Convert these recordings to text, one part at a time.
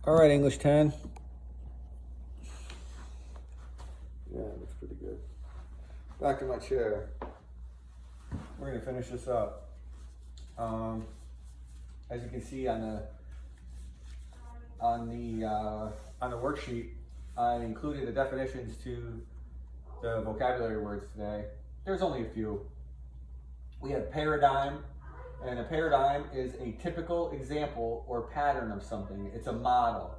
All right, English 10. Yeah, it looks pretty good. Back to my chair. We're gonna finish this up. As you can see on the worksheet, I included the definitions to the vocabulary words today. There's only a few. We have paradigm, and a paradigm is a typical example or pattern of something. It's a model.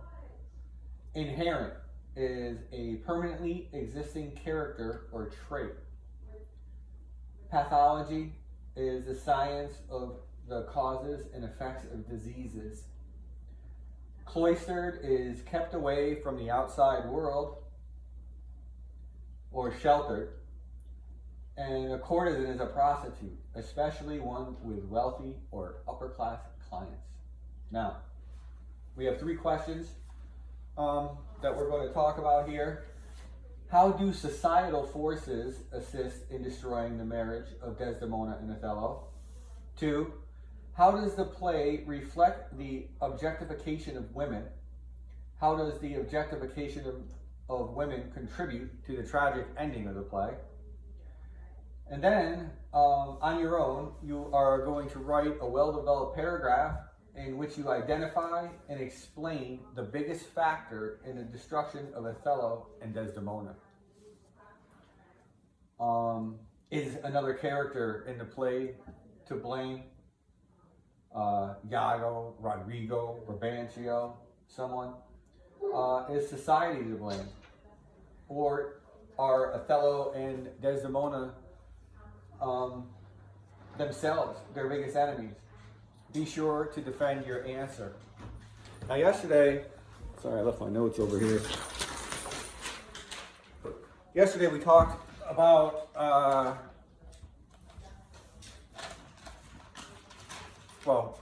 Inherent is a permanently existing character or trait. Pathology is the science of the causes and effects of diseases. Cloistered is kept away from the outside world or sheltered. And a courtesan is a prostitute, especially one with wealthy or upper class clients. Now, we have 3 questions that we're going to talk about here. How do societal forces assist in destroying the marriage of Desdemona and Othello? 2, how does the play reflect the objectification of women? How does the objectification of women contribute to the tragic ending of the play? And then, on your own, you are going to write a well-developed paragraph in which you identify and explain the biggest factor in the destruction of Othello and Desdemona. Is another character in the play to blame? Iago, Rodrigo, Brabantio, someone? Is society to blame? Or are Othello and Desdemona themselves their biggest enemies? Be sure to defend your answer. Now yesterday, sorry I left my notes over here. Yesterday we talked about,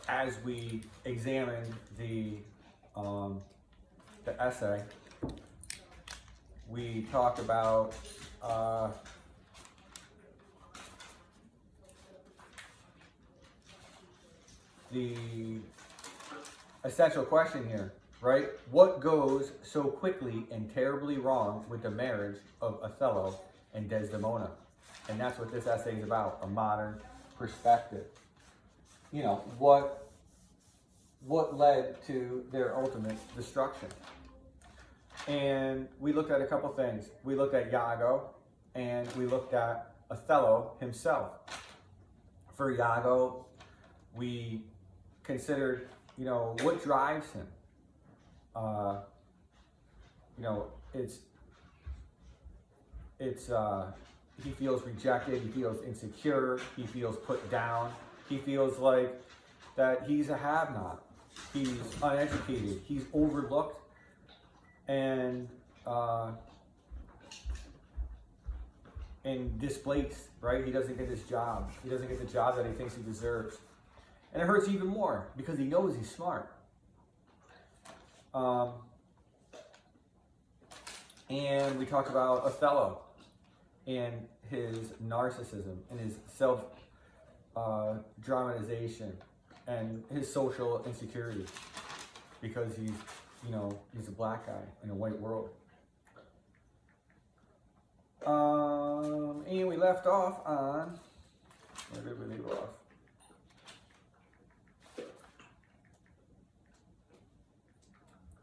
as we examined the essay, we talked about the essential question here, right? What goes so quickly and terribly wrong with the marriage of Othello and Desdemona? And that's what this essay is about, a modern perspective. You know, what led to their ultimate destruction? And we looked at a couple things. We looked at Iago and we looked at Othello himself. For Iago, we considered, what drives him. He feels rejected, he feels insecure, he feels put down, he feels like that he's a have-not, he's uneducated, he's overlooked, and displaced, right? He doesn't get his job. He doesn't get the job that he thinks he deserves. And it hurts even more because he knows he's smart. And we talked about Othello and his narcissism and his self-dramatization and his social insecurity because he's a black guy in a white world. And we left off on, where did we leave off?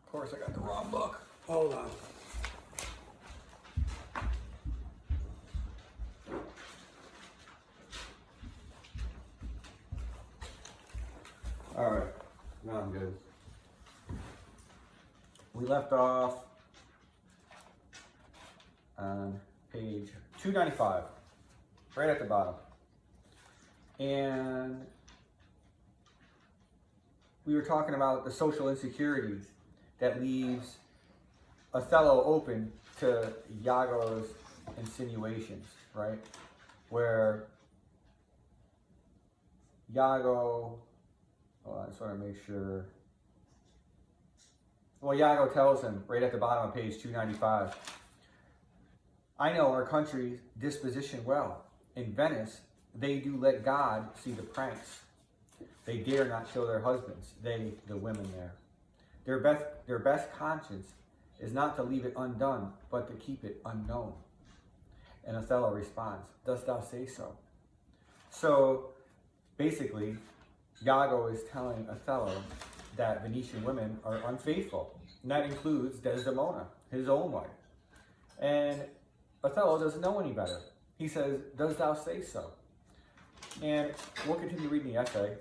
Of course, I got the wrong book. Hold on. All right, now I'm good. We left off on page 295, right at the bottom. And we were talking about the social insecurities that leaves Othello open to Iago's insinuations, right? Where Iago, I just want to make sure. Well, Iago tells him right at the bottom of page 295, I know our country's disposition well. In Venice, they do let God see the pranks. They dare not show their husbands, they, the women there. Their best conscience is not to leave it undone, but to keep it unknown. And Othello responds, "Dost thou say so?" So basically, Iago is telling Othello that Venetian women are unfaithful. And that includes Desdemona, his own wife. And Othello doesn't know any better. He says, "Does thou say so?" And we'll continue reading the essay.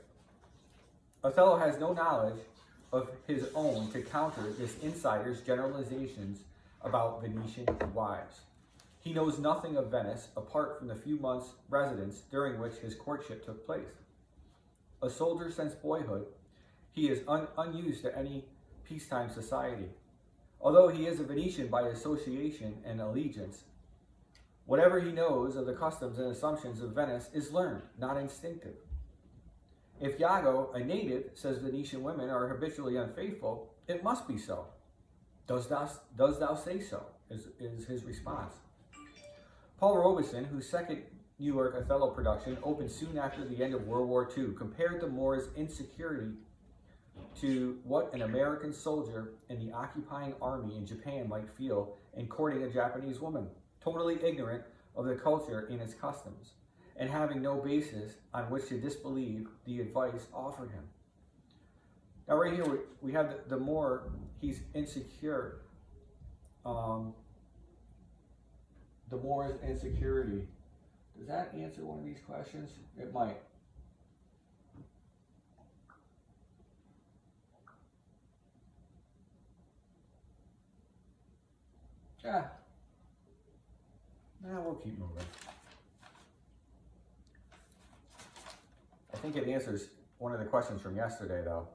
Othello has no knowledge of his own to counter this insider's generalizations about Venetian wives. He knows nothing of Venice apart from the few months' residence during which his courtship took place. A soldier since boyhood, he is unused to any peacetime society. Although he is a Venetian by association and allegiance, whatever he knows of the customs and assumptions of Venice is learned, not instinctive. If Iago, a native, says Venetian women are habitually unfaithful, it must be so. Does thou say so? Is his response. Paul Robeson, whose second New York Othello production opened soon after the end of World War II, compared the Moor's insecurity to what an American soldier in the occupying army in Japan might feel in courting a Japanese woman, totally ignorant of the culture and its customs, and having no basis on which to disbelieve the advice offered him. Now right here we have the Moor, he's insecure. The Moor's insecurity. Does that answer one of these questions? It might. Yeah. Now we'll keep moving. I think it answers one of the questions from yesterday, though.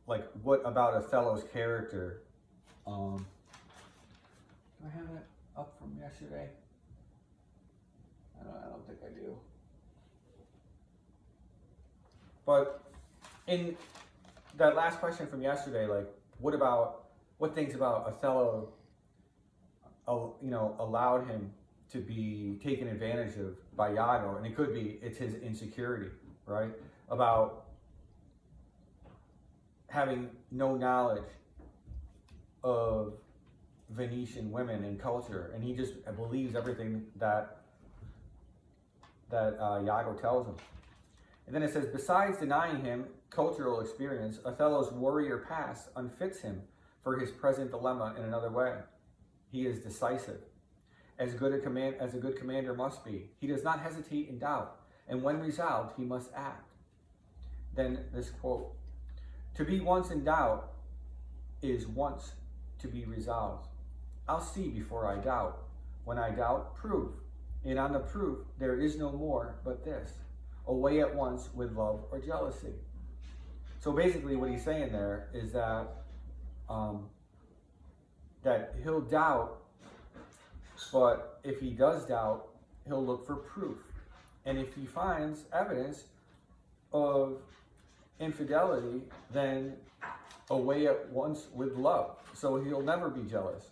Like, what about Othello's character? Do I have it up from yesterday? I don't think I do. But in that last question from yesterday, like, what things about Othello, allowed him to be taken advantage of by Iago? And it could be it's his insecurity, right? About having no knowledge of Venetian women and culture, and he just believes everything that Iago tells him. And then it says, besides denying him cultural experience, Othello's warrior past unfits him for his present dilemma in another way. He is decisive, as a good commander must be. He does not hesitate in doubt, and when resolved, he must act. Then this quote, "To be once in doubt is once to be resolved. I'll see before I doubt. When I doubt, prove. And on the proof, there is no more but this. Away at once with love or jealousy." So basically what he's saying there is that that he'll doubt, but if he does doubt, he'll look for proof. And if he finds evidence of infidelity, then away at once with love. So he'll never be jealous.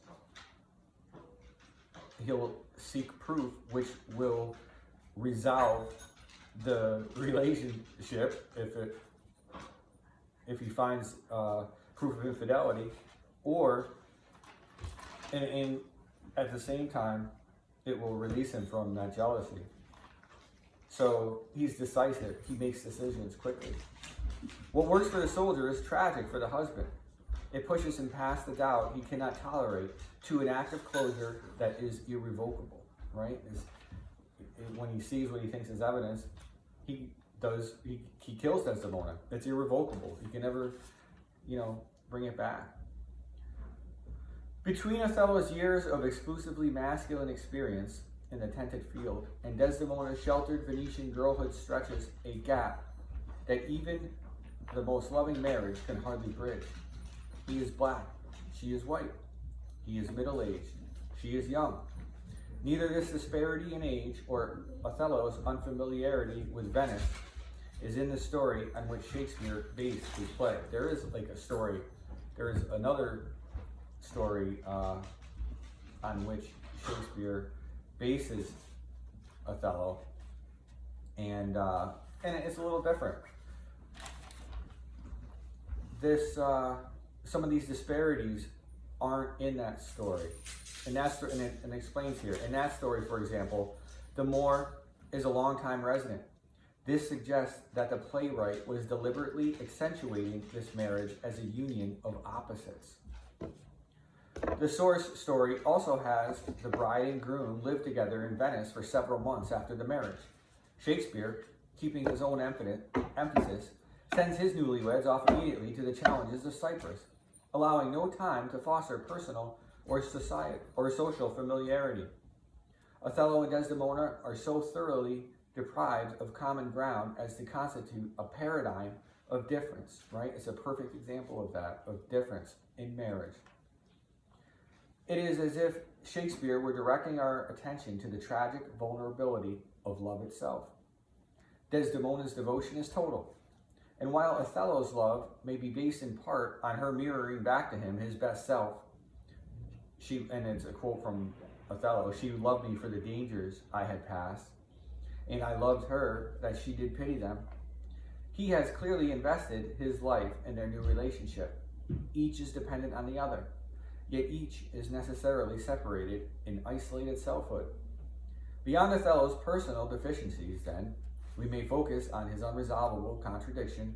He'll seek proof which will resolve the relationship if he finds proof of infidelity, or and at the same time it will release him from that jealousy. So he's decisive. He makes decisions quickly. What works for the soldier is tragic for the husband. It pushes him past the doubt he cannot tolerate to an act of closure that is irrevocable, right? When he sees what he thinks is evidence, he kills Desdemona. It's irrevocable. He can never, bring it back. Between Othello's years of exclusively masculine experience in the tented field and Desdemona's sheltered Venetian girlhood stretches a gap that even the most loving marriage can hardly bridge. He is black, she is white. He is middle-aged, she is young. Neither this disparity in age or Othello's unfamiliarity with Venice is in the story on which Shakespeare based his play. There is another story on which Shakespeare bases Othello, and it's a little different. some of these disparities aren't in that story. And it explains here. In that story, for example, the Moor is a longtime resident. This suggests that the playwright was deliberately accentuating this marriage as a union of opposites. The source story also has the bride and groom live together in Venice for several months after the marriage. Shakespeare, keeping his own emphasis, sends his newlyweds off immediately to the challenges of Cyprus, allowing no time to foster personal or social familiarity. Othello and Desdemona are so thoroughly deprived of common ground as to constitute a paradigm of difference, right? It's a perfect example of that, of difference in marriage. It is as if Shakespeare were directing our attention to the tragic vulnerability of love itself. Desdemona's devotion is total, and while Othello's love may be based in part on her mirroring back to him his best self, and it's a quote from Othello, "She loved me for the dangers I had passed, and I loved her that she did pity them." He has clearly invested his life in their new relationship. Each is dependent on the other, yet each is necessarily separated in isolated selfhood. Beyond Othello's personal deficiencies, then, we may focus on his unresolvable contradiction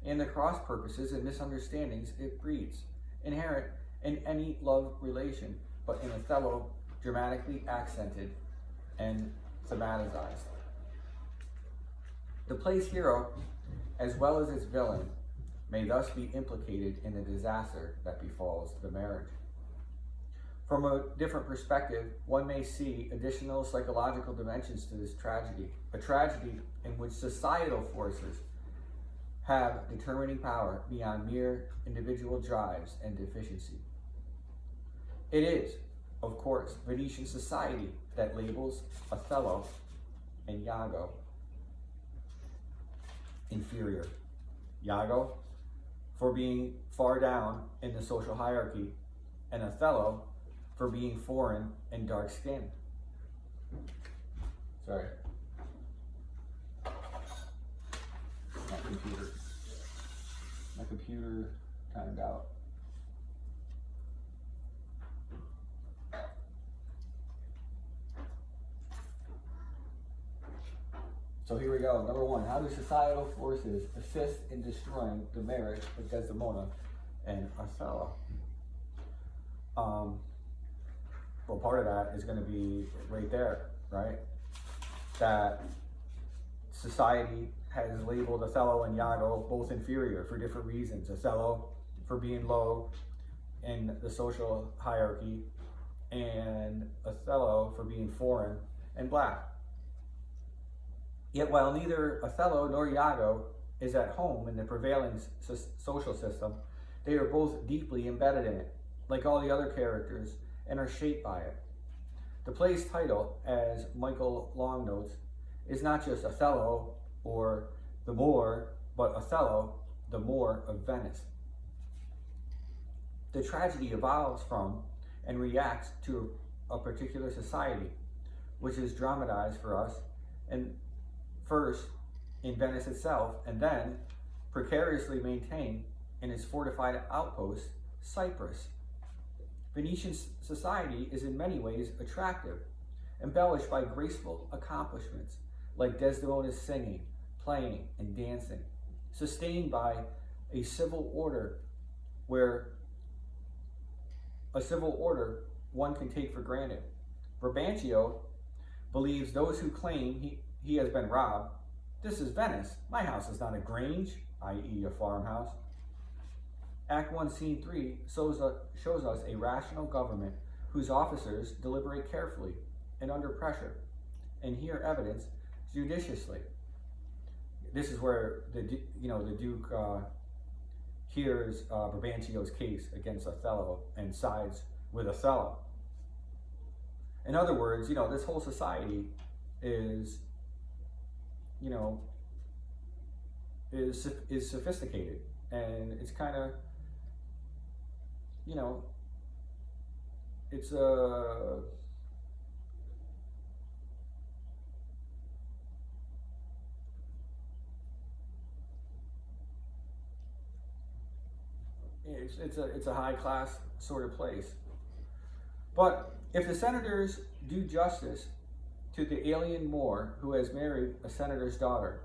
and the cross purposes and misunderstandings it breeds, inherent in any love relation, but in Othello, dramatically accented and thematized. The play's hero, as well as its villain, may thus be implicated in the disaster that befalls the marriage. From a different perspective, one may see additional psychological dimensions to this tragedy, a tragedy in which societal forces have determining power beyond mere individual drives and deficiency. It is, of course, Venetian society that labels Othello and Iago inferior. Iago for being far down in the social hierarchy, and Othello for being foreign and dark-skinned. Sorry. My computer timed out. So here we go. Number one, how do societal forces assist in destroying the marriage of Desdemona and Othello? Well, part of that is going to be right there, right? That society has labeled Othello and Iago both inferior for different reasons. Othello for being low in the social hierarchy, and Othello for being foreign and black. Yet while neither Othello nor Iago is at home in the prevailing social system, they are both deeply embedded in it, like all the other characters, and are shaped by it. The play's title, as Michael Long notes, is not just Othello or the Moor, but Othello, the Moor of Venice. The tragedy evolves from and reacts to a particular society, which is dramatized for us, and first in Venice itself, and then precariously maintained in its fortified outpost, Cyprus. Venetian society is in many ways attractive, embellished by graceful accomplishments like Desdemona's singing, playing, and dancing, sustained by a civil order one can take for granted. Brabantio believes those who claim he has been robbed. "This is Venice. My house is not a grange," i.e. a farmhouse. Act 1, Scene 3 shows us a rational government whose officers deliberate carefully and under pressure and hear evidence judiciously. This is where the Duke hears Brabantio's case against Othello and sides with Othello. In other words, this whole society is sophisticated, and it's kind of, it's a it's a high class sort of place. But if the senators do justice to the alien Moor who has married a senator's daughter,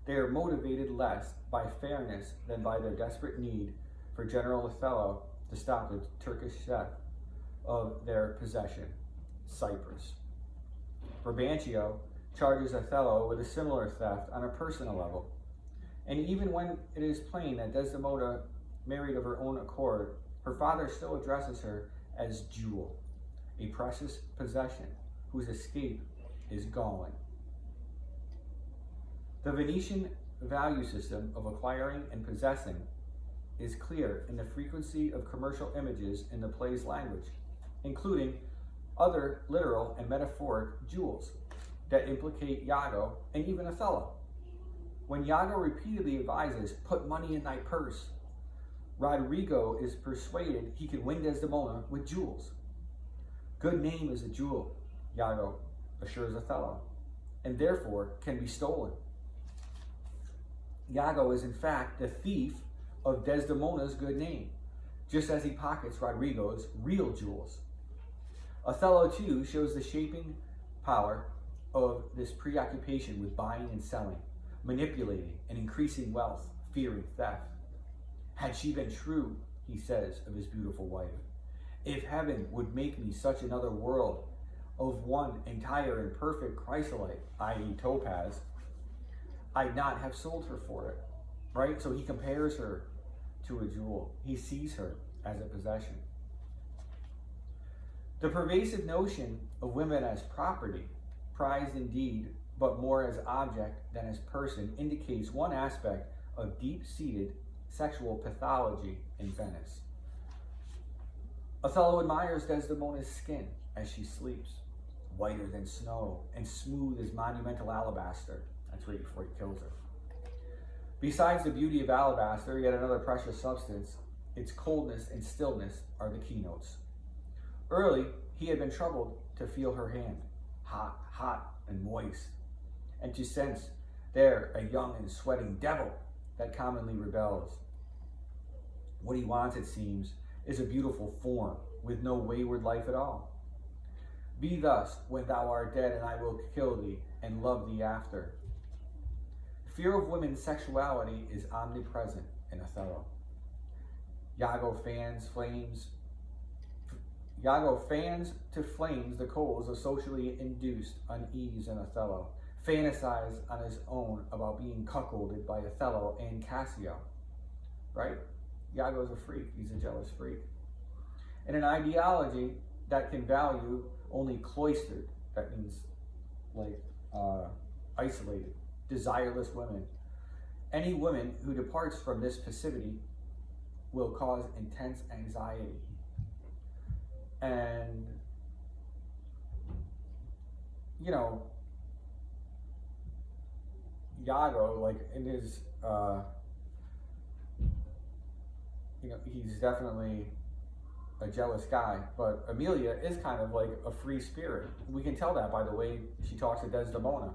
they are motivated less by fairness than by their desperate need for General Othello to stop the Turkish theft of their possession, Cyprus. Brabantio charges Othello with a similar theft on a personal level. And even when it is plain that Desdemona married of her own accord, her father still addresses her as Jewel, a precious possession whose escape is galling. The Venetian value system of acquiring and possessing is clear in the frequency of commercial images in the play's language, including other literal and metaphoric jewels that implicate Iago and even Othello. When Iago repeatedly advises, "Put money in thy purse," Roderigo is persuaded he can win Desdemona with jewels. Good name is a jewel, Iago assures Othello, and therefore can be stolen. Iago is in fact the thief of Desdemona's good name, just as he pockets Roderigo's real jewels. Othello too shows the shaping power of this preoccupation with buying and selling, manipulating and increasing wealth, fearing theft. Had she been true, he says of his beautiful wife, if heaven would make me such another world of one entire and perfect chrysolite, i.e. topaz, I'd not have sold her for it, right? So he compares her to a jewel. He sees her as a possession. The pervasive notion of women as property, prized indeed, but more as object than as person, indicates one aspect of deep-seated sexual pathology in Venice. Othello admires Desdemona's skin as she sleeps, whiter than snow and smooth as monumental alabaster. That's right before he kills her. Besides the beauty of alabaster, yet another precious substance, its coldness and stillness are the keynotes. Early, he had been troubled to feel her hand, hot and moist, and to sense there a young and sweating devil that commonly rebels. What he wants, it seems, is a beautiful form with no wayward life at all. Be thus when thou art dead, and I will kill thee and love thee after. Fear of women's sexuality is omnipresent in Othello. Iago fans to flames the coals of socially induced unease in Othello, fantasized on his own about being cuckolded by Othello and Cassio, right? Iago's a freak, he's a jealous freak. And an ideology that can value only cloistered, that means like isolated, desireless women. Any woman who departs from this passivity will cause intense anxiety. And, you know, Iago, like in his, he's definitely a jealous guy, but Emilia is kind of like a free spirit. We can tell that by the way she talks to Desdemona.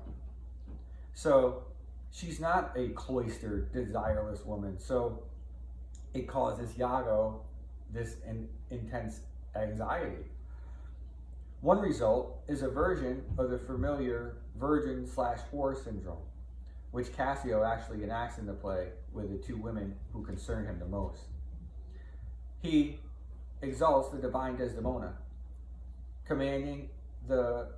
So she's not a cloistered, desireless woman. So it causes Iago this intense anxiety. One result is a version of the familiar virgin/whore syndrome, which Cassio actually enacts in the play with the two women who concern him the most. He exalts the divine Desdemona, commanding the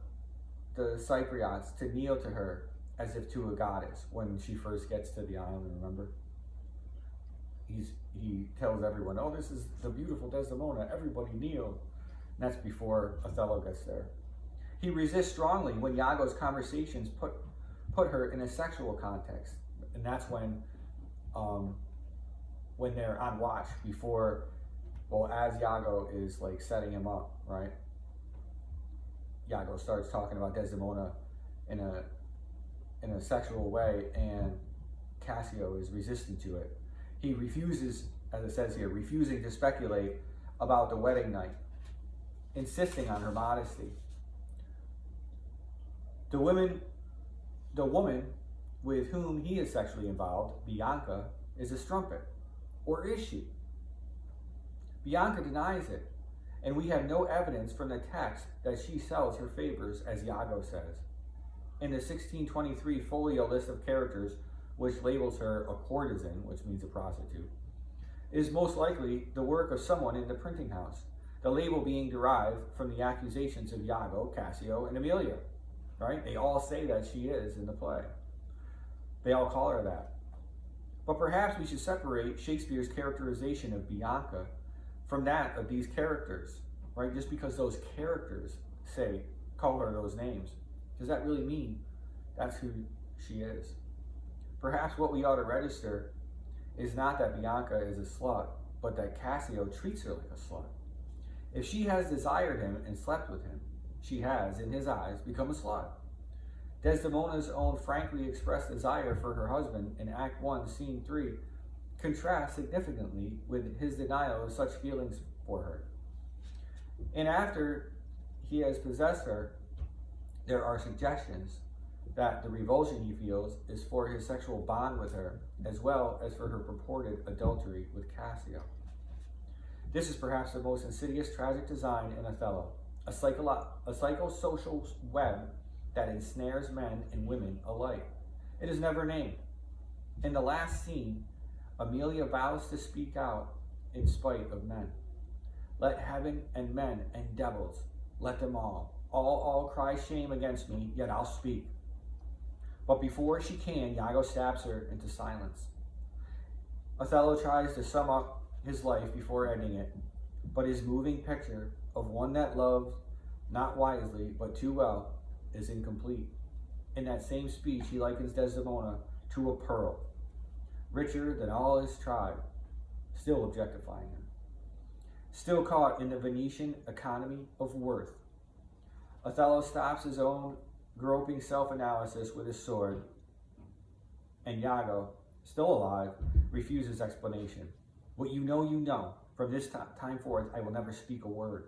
Cypriots to kneel to her as if to a goddess when she first gets to the island, remember? He tells everyone, oh, this is the beautiful Desdemona, everybody kneel. And that's before Othello gets there. He resists strongly when Iago's conversations put her in a sexual context. And that's when they're on watch before, well, as Iago is like setting him up, right? Iago starts talking about Desdemona in a sexual way, and Cassio is resistant to it. He refuses, as it says here, refusing to speculate about the wedding night, insisting on her modesty. The woman with whom he is sexually involved, Bianca, is a strumpet. Or is she? Bianca denies it, and we have no evidence from the text that she sells her favors, as Iago says. In the 1623 folio list of characters, which labels her a courtesan, which means a prostitute, is most likely the work of someone in the printing house, the label being derived from the accusations of Iago, Cassio, and Emilia, right? They all say that she is in the play. They all call her that. But perhaps we should separate Shakespeare's characterization of Bianca from that of these characters, right? Just because those characters call her those names, does that really mean that's who she is? Perhaps what we ought to register is not that Bianca is a slut, but that Cassio treats her like a slut. If she has desired him and slept with him, she has, in his eyes, become a slut. Desdemona's own frankly expressed desire for her husband in Act 1, Scene 3, contrasts significantly with his denial of such feelings for her. And after he has possessed her, there are suggestions that the revulsion he feels is for his sexual bond with her, as well as for her purported adultery with Cassio. This is perhaps the most insidious tragic design in Othello, a psychosocial web that ensnares men and women alike. It is never named. In the last scene, Emilia vows to speak out in spite of men. Let heaven and men and devils, let them all cry shame against me, yet I'll speak. But before she can, Iago stabs her into silence. Othello tries to sum up his life before ending it, but his moving picture of one that loved not wisely but too well is incomplete. In that same speech, he likens Desdemona to a pearl, richer than all his tribe, still objectifying him, still caught in the Venetian economy of worth. Othello stops his own groping self-analysis with his sword, and Iago, still alive, refuses explanation. What you know. From this time forth, I will never speak a word.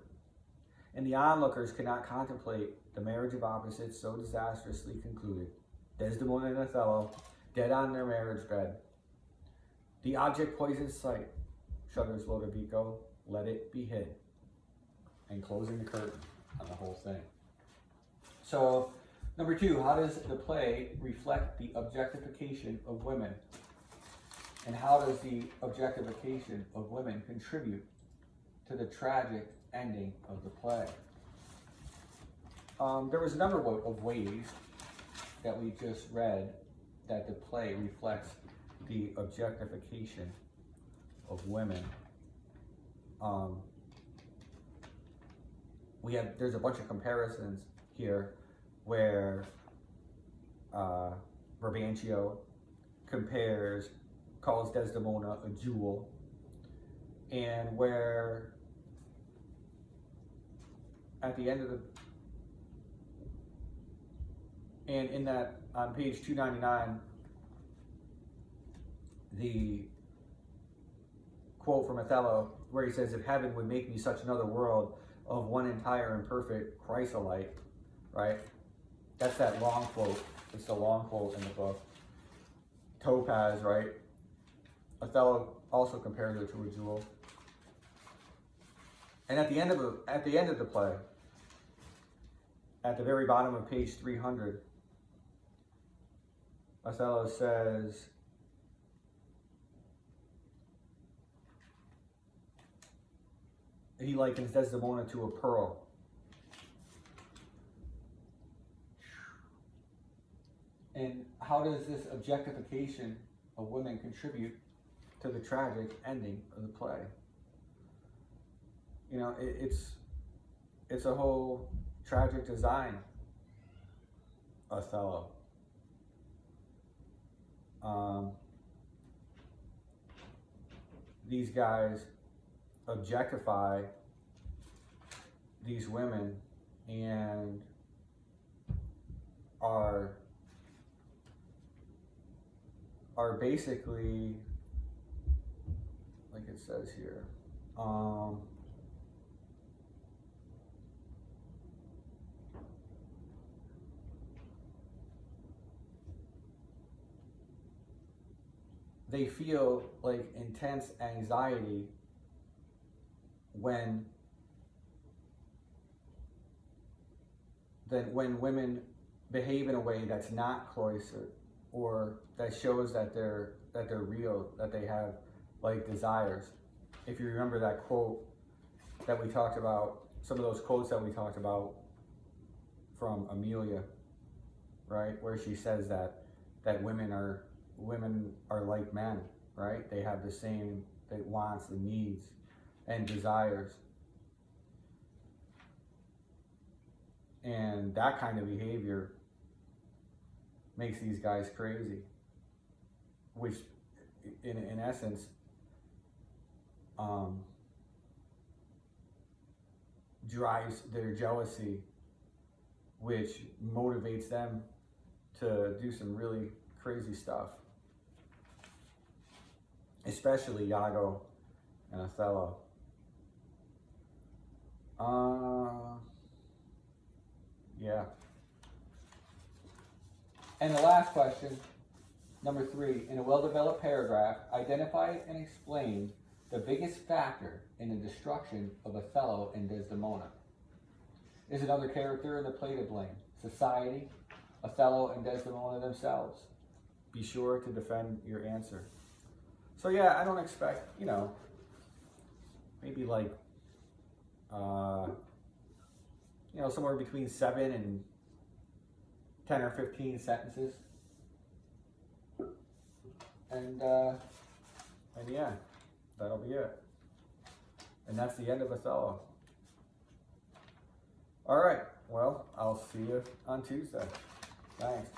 And the onlookers cannot contemplate the marriage of opposites so disastrously concluded. Desdemona and Othello, dead on their marriage bed. The object poisons sight, shudders Lodovico, let it be hid. And closing the curtain on the whole thing. So, number 2, how does the play reflect the objectification of women? And how does the objectification of women contribute to the tragic ending of the play? There was a number of ways that we just read that the play reflects the objectification of women. There's a bunch of comparisons here where Brabantio calls Desdemona a jewel, and where at the end of on page 299, the quote from Othello where he says, if heaven would make me such another world of one entire and perfect chrysolite, right? That's that long quote. It's the long quote in the book. Topaz, right? Othello also compares her to a jewel. And at the end of the play, at the very bottom of page 300, Othello says, he likens Desdemona to a pearl. And how does this objectification of women contribute to the tragic ending of the play? You know, it's a whole tragic design, Othello. These guys objectify these women and are basically, like it says here, they feel like intense anxiety when women behave in a way that's not cloistered, or that shows that they're real, that they have like desires. If you remember that quote that we talked about, some of those quotes that we talked about from Amelia, right, where she says that women are like men, right? They have the same wants, the needs, and desires. And that kind of behavior makes these guys crazy, which in essence drives their jealousy, which motivates them to do some really crazy stuff, especially Iago and Othello. Yeah. And the last question, number 3, in a well-developed paragraph, identify and explain the biggest factor in the destruction of Othello and Desdemona. Is another character in the play to blame? Society, Othello and Desdemona themselves? Be sure to defend your answer. So yeah, I don't expect, maybe like, somewhere between 7 and 10 or 15 sentences. And yeah, that'll be it. And that's the end of Othello. All right, well, I'll see you on Tuesday. Thanks.